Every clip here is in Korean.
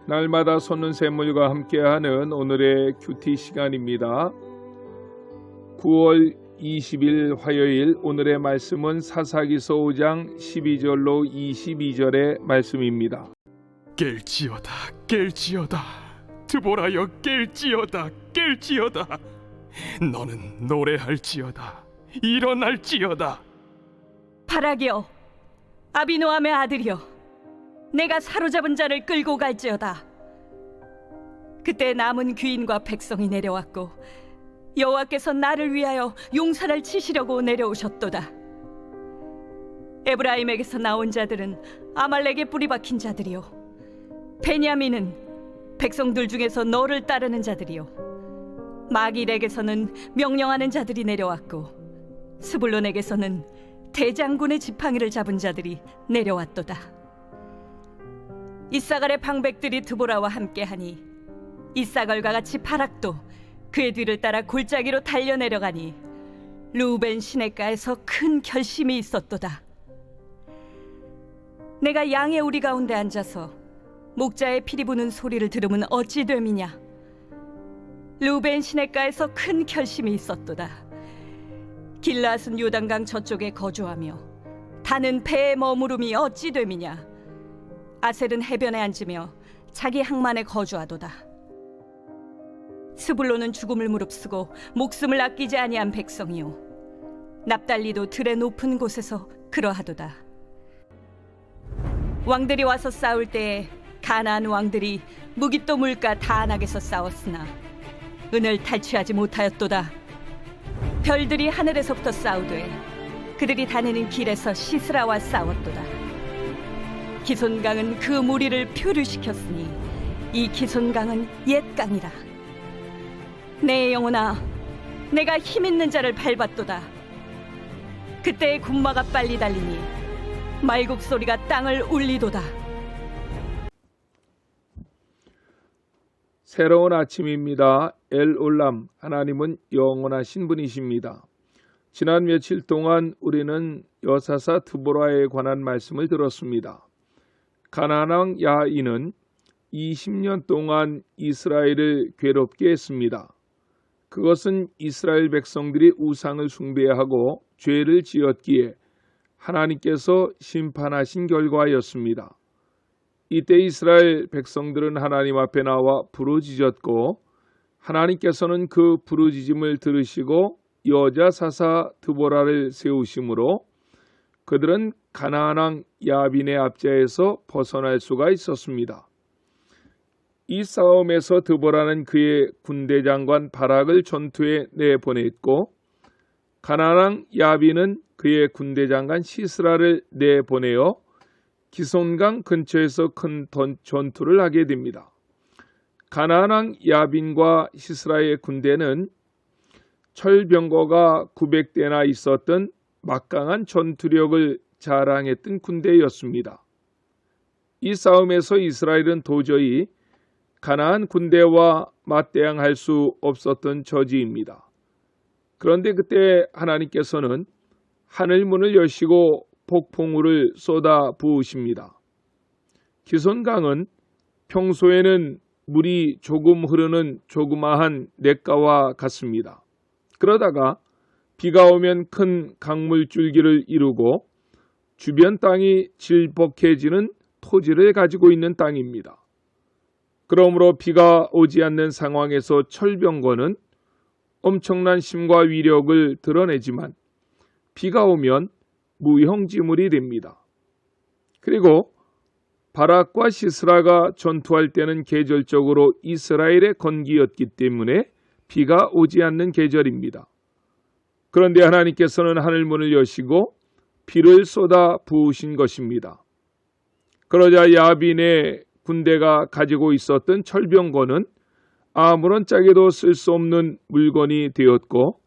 날마다 솟는 샘물과 함께하는 오늘의 큐티 시간입니다. 9월 20일 화요일 오늘의 말씀은 사사기서 5장 12절로 22절의 말씀입니다. 깰지어다 깰지어다 드보라여 깰지어다 깰지어다 너는 노래할지어다 일어날지어다. 바라기여 아비노함의 아들이여 내가 사로잡은 자를 끌고 갈지어다. 그때 남은 귀인과 백성이 내려왔고 여호와께서 나를 위하여 용사를 치시려고 내려오셨도다. 에브라임에게서 나온 자들은 아말렉에 뿌리 박힌 자들이요 베냐민은 백성들 중에서 너를 따르는 자들이요 마길에게서는 명령하는 자들이 내려왔고 스불론에게서는 대장군의 지팡이를 잡은 자들이 내려왔도다. 이사갈의 방백들이 드보라와 함께하니 이사갈과 같이 바락도 그의 뒤를 따라 골짜기로 달려내려가니 루벤 시냇가에서 큰 결심이 있었도다. 내가 양의 우리 가운데 앉아서 목자의 피리 부는 소리를 들으면 어찌 됨이냐. 루벤 시냇가에서 큰 결심이 있었도다. 길앗은 요단강 저쪽에 거주하며 다는 배에 머무름이 어찌 됨이냐. 아셀은 해변에 앉으며 자기 항만에 거주하도다. 스불론은 죽음을 무릅쓰고 목숨을 아끼지 아니한 백성이요 납달리도 들의 높은 곳에서 그러하도다. 왕들이 와서 싸울 때에 가나안 왕들이 무깃도 물가 다안악에서 싸웠으나 은을 탈취하지 못하였도다. 별들이 하늘에서부터 싸우되 그들이 다니는 길에서 시스라와 싸웠도다. 기손강은 그 무리를 표류시켰으니 이 기손강은 옛 강이라. 내 영혼아 내가 힘있는 자를 밟았도다. 그때의 군마가 빨리 달리니 말국 소리가 땅을 울리도다. 새로운 아침입니다. 엘올람, 하나님은 영원하신 분이십니다. 지난 며칠 동안 우리는 여사사 드보라에 관한 말씀을 들었습니다. 가나안 왕 야인은 20년 동안 이스라엘을 괴롭게 했습니다. 그것은 이스라엘 백성들이 우상을 숭배하고 죄를 지었기에 하나님께서 심판하신 결과였습니다. 이때 이스라엘 백성들은 하나님 앞에 나와 부르짖었고 하나님께서는 그 부르짖음을 들으시고 여자 사사 드보라를 세우심으로 그들은 가나안 왕 야빈의 압제에서 벗어날 수가 있었습니다. 이 싸움에서 드보라는 그의 군대 장관 바락을 전투에 내보냈고 가나안 왕 야빈은 그의 군대 장관 시스라를 내보내어 기손강 근처에서 큰 전투를 하게 됩니다. 가나안 왕 야빈과 시스라의 군대는 철병거가 900대나 있었던 막강한 전투력을 자랑했던 군대였습니다. 이 싸움에서 이스라엘은 도저히 가나안 군대와 맞대항할 수 없었던 처지입니다. 그런데 그때 하나님께서는 하늘문을 여시고 폭풍우를 쏟아 부으십니다. 기손강은 평소에는 물이 조금 흐르는 조그마한 냇가와 같습니다. 그러다가 비가 오면 큰 강물줄기를 이루고 주변 땅이 질퍽해지는 토지를 가지고 있는 땅입니다. 그러므로 비가 오지 않는 상황에서 철병거는 엄청난 힘과 위력을 드러내지만 비가 오면 무형지물이 됩니다. 그리고 바락과 시스라가 전투할 때는 계절적으로 이스라엘의 건기였기 때문에 비가 오지 않는 계절입니다. 그런데 하나님께서는 하늘문을 여시고 비를 쏟아 부으신 것입니다. 그러자 야빈의 군대가 가지고 있었던 철병거는 아무런 짝에도 쓸 수 없는 물건이 되었고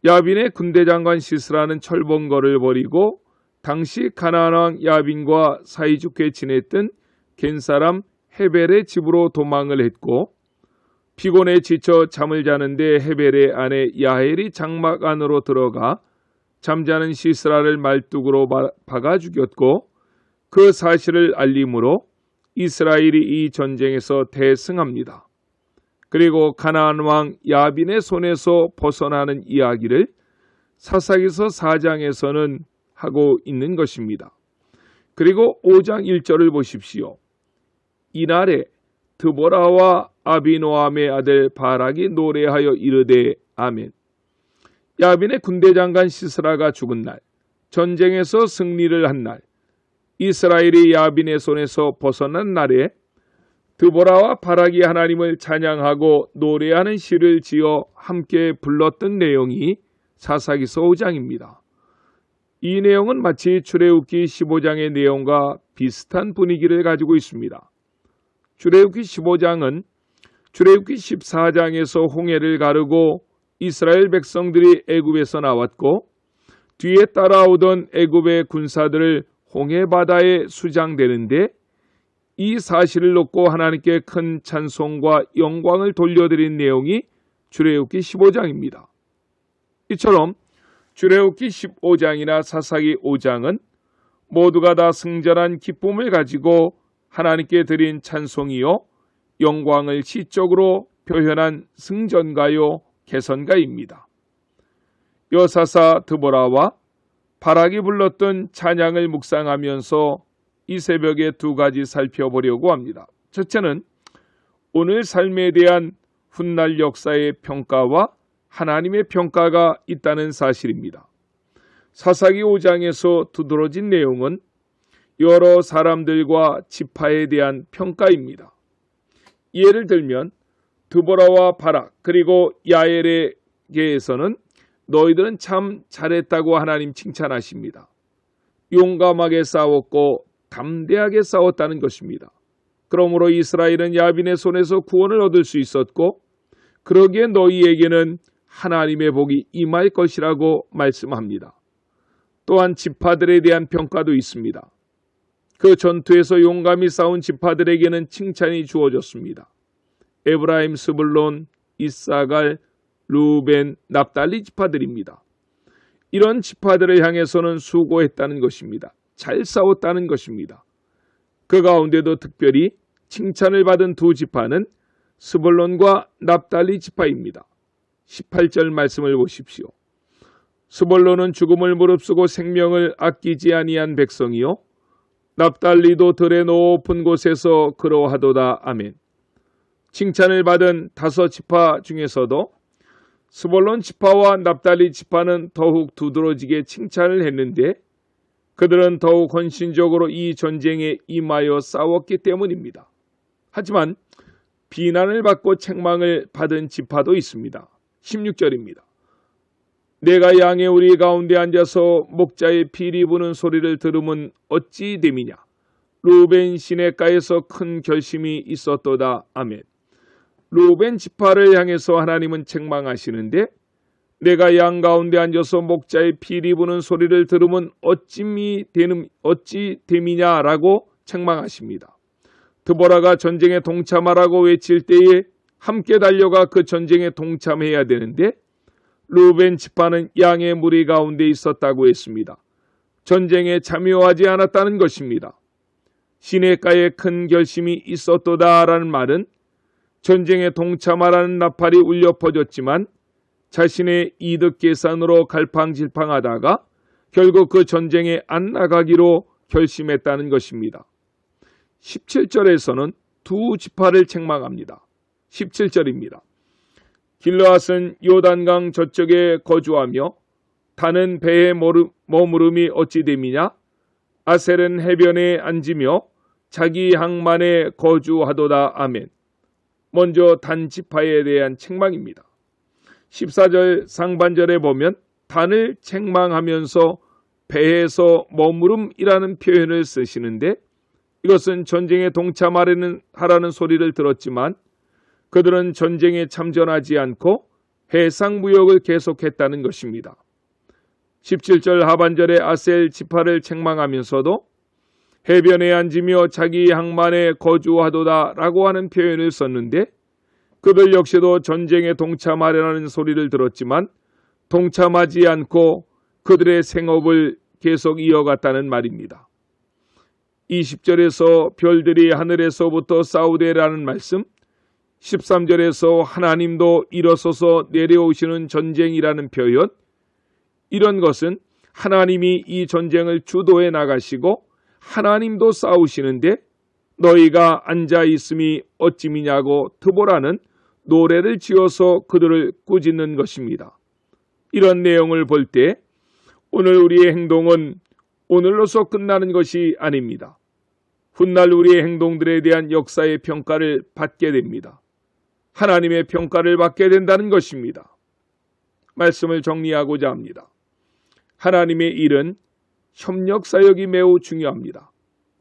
야빈의 군대 장관 시스라는 철병거를 버리고 당시 가나안 왕 야빈과 사이좋게 지냈던 겐사람 헤벨의 집으로 도망을 했고 피곤에 지쳐 잠을 자는데 헤벨의 아내 야헬이 장막 안으로 들어가 잠자는 시스라를 말뚝으로 박아 죽였고 그 사실을 알림으로 이스라엘이 이 전쟁에서 대승합니다. 그리고 가나안 왕 야빈의 손에서 벗어나는 이야기를 사사기서 4장에서는 하고 있는 것입니다. 그리고 5장 1절을 보십시오. 이날에 드보라와 아비노함의 아들 바락이 노래하여 이르되 아멘. 야빈의 군대 장관 시스라가 죽은 날, 전쟁에서 승리를 한 날, 이스라엘이 야빈의 손에서 벗어난 날에 드보라와 바락이 하나님을 찬양하고 노래하는 시를 지어 함께 불렀던 내용이 사사기서 5장입니다. 이 내용은 마치 출애굽기 15장의 내용과 비슷한 분위기를 가지고 있습니다. 출애굽기 15장은 출애굽기 14장에서 홍해를 가르고 이스라엘 백성들이 애굽에서 나왔고 뒤에 따라오던 애굽의 군사들을 홍해 바다에 수장되는데 이 사실을 놓고 하나님께 큰 찬송과 영광을 돌려드린 내용이 출애굽기 15장입니다. 이처럼 출애굽기 15장이나 사사기 5장은 모두가 다 승전한 기쁨을 가지고 하나님께 드린 찬송이요 영광을 시적으로 표현한 승전가요 개선가입니다. 여사사 드보라와 바락이 불렀던 찬양을 묵상하면서 이 새벽에 두 가지 살펴보려고 합니다. 첫째는 오늘 삶에 대한 훗날 역사의 평가와 하나님의 평가가 있다는 사실입니다. 사사기 5장에서 두드러진 내용은 여러 사람들과 지파에 대한 평가입니다. 예를 들면 드보라와 바락 그리고 야엘에게에서는 너희들은 참 잘했다고 하나님 칭찬하십니다. 용감하게 싸웠고 담대하게 싸웠다는 것입니다. 그러므로 이스라엘은 야빈의 손에서 구원을 얻을 수 있었고 그러기에 너희에게는 하나님의 복이 임할 것이라고 말씀합니다. 또한 지파들에 대한 평가도 있습니다. 그 전투에서 용감히 싸운 지파들에게는 칭찬이 주어졌습니다. 에브라임, 스불론, 이사갈, 루벤, 납달리 지파들입니다. 이런 지파들을 향해서는 수고했다는 것입니다. 잘 싸웠다는 것입니다. 그 가운데도 특별히 칭찬을 받은 두 지파는 스불론과 납달리 지파입니다. 18절 말씀을 보십시오. 스불론은 죽음을 무릅쓰고 생명을 아끼지 아니한 백성이요 납달리도 들의 높은 곳에서 그러하도다. 아멘. 칭찬을 받은 5지파 중에서도 스불론 지파와 납달리 지파는 더욱 두드러지게 칭찬을 했는데 그들은 더욱 헌신적으로 이 전쟁에 임하여 싸웠기 때문입니다. 하지만 비난을 받고 책망을 받은 지파도 있습니다. 16절입니다. 내가 양의 우리 가운데 앉아서 목자의 피리 부는 소리를 들으면 어찌 됨이냐. 루벤 시내가에서 큰 결심이 있었도다. 아멘. 루벤 지파를 향해서 하나님은 책망하시는데 내가 양 가운데 앉아서 목자의 피리 부는 소리를 들으면 어찌 됨이냐라고 책망하십니다. 드보라가 전쟁에 동참하라고 외칠 때에 함께 달려가 그 전쟁에 동참해야 되는데 루벤 지파는 양의 무리 가운데 있었다고 했습니다. 전쟁에 참여하지 않았다는 것입니다. 시내가에 큰 결심이 있었도다라는 말은 전쟁에 동참하라는 나팔이 울려 퍼졌지만 자신의 이득 계산으로 갈팡질팡하다가 결국 그 전쟁에 안 나가기로 결심했다는 것입니다. 17절에서는 두 지파를 책망합니다. 17절입니다. 길르앗은 요단강 저쪽에 거주하며 단은 배에 머무름이 어찌 됨이냐. 아셀은 해변에 앉으며 자기 항만에 거주하도다. 아멘. 먼저 단 지파에 대한 책망입니다. 14절 상반절에 보면 단을 책망하면서 배에서 머무름이라는 표현을 쓰시는데 이것은 전쟁에 동참하라는 소리를 들었지만 그들은 전쟁에 참전하지 않고 해상무역을 계속했다는 것입니다. 17절 하반절에 아셀 지파를 책망하면서도 해변에 앉으며 자기 항만에 거주하도다라고 하는 표현을 썼는데 그들 역시도 전쟁에 동참하려는 소리를 들었지만 동참하지 않고 그들의 생업을 계속 이어갔다는 말입니다. 20절에서 별들이 하늘에서부터 싸우되라는 말씀, 13절에서 하나님도 일어서서 내려오시는 전쟁이라는 표현, 이런 것은 하나님이 이 전쟁을 주도해 나가시고 하나님도 싸우시는데 너희가 앉아 있음이 어찌미냐고 드보라는 노래를 지어서 그들을 꾸짖는 것입니다. 이런 내용을 볼 때 오늘 우리의 행동은 오늘로서 끝나는 것이 아닙니다. 훗날 우리의 행동들에 대한 역사의 평가를 받게 됩니다. 하나님의 평가를 받게 된다는 것입니다. 말씀을 정리하고자 합니다. 하나님의 일은 협력 사역이 매우 중요합니다.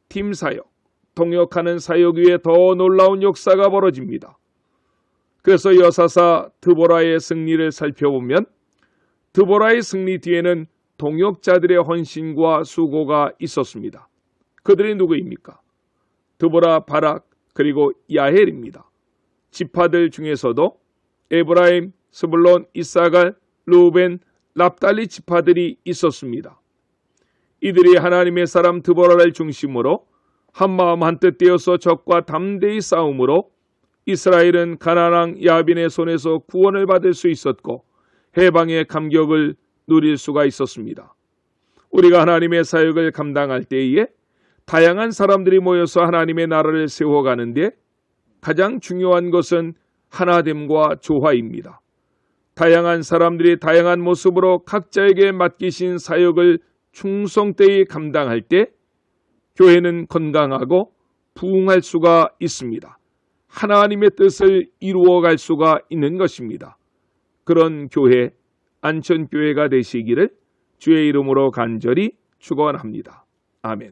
팀 사역, 동역하는 사역 위에 더 놀라운 역사가 벌어집니다. 그래서 여사사 드보라의 승리를 살펴보면 드보라의 승리 뒤에는 동역자들의 헌신과 수고가 있었습니다. 그들이 누구입니까? 드보라, 바락, 그리고 야헬입니다. 지파들 중에서도 에브라임, 스불론, 이사갈, 루벤, 납달리 지파들이 있었습니다. 이들이 하나님의 사람 드보라를 중심으로 한마음 한뜻 되어서 적과 담대히 싸움으로 이스라엘은 가나안 왕 야빈의 손에서 구원을 받을 수 있었고 해방의 감격을 누릴 수가 있었습니다. 우리가 하나님의 사역을 감당할 때에 다양한 사람들이 모여서 하나님의 나라를 세워가는데 가장 중요한 것은 하나됨과 조화입니다. 다양한 사람들이 다양한 모습으로 각자에게 맡기신 사역을 충성되이 감당할 때 교회는 건강하고 부흥할 수가 있습니다. 하나님의 뜻을 이루어갈 수가 있는 것입니다. 그런 교회, 안천교회가 되시기를 주의 이름으로 간절히 축원합니다. 아멘.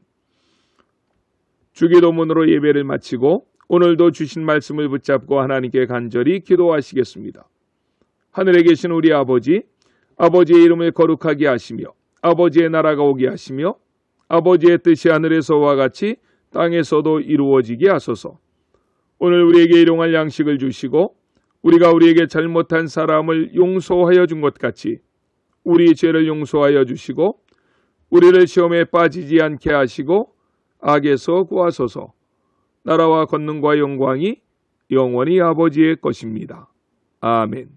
주기도문으로 예배를 마치고 오늘도 주신 말씀을 붙잡고 하나님께 간절히 기도하시겠습니다. 하늘에 계신 우리 아버지, 아버지의 이름을 거룩하게 하시며 아버지의 나라가 오게 하시며 아버지의 뜻이 하늘에서와 같이 땅에서도 이루어지게 하소서. 오늘 우리에게 일용할 양식을 주시고 우리가 우리에게 잘못한 사람을 용서하여 준 것 같이 우리 죄를 용서하여 주시고 우리를 시험에 빠지지 않게 하시고 악에서 구하소서. 나라와 권능과 영광이 영원히 아버지의 것입니다. 아멘.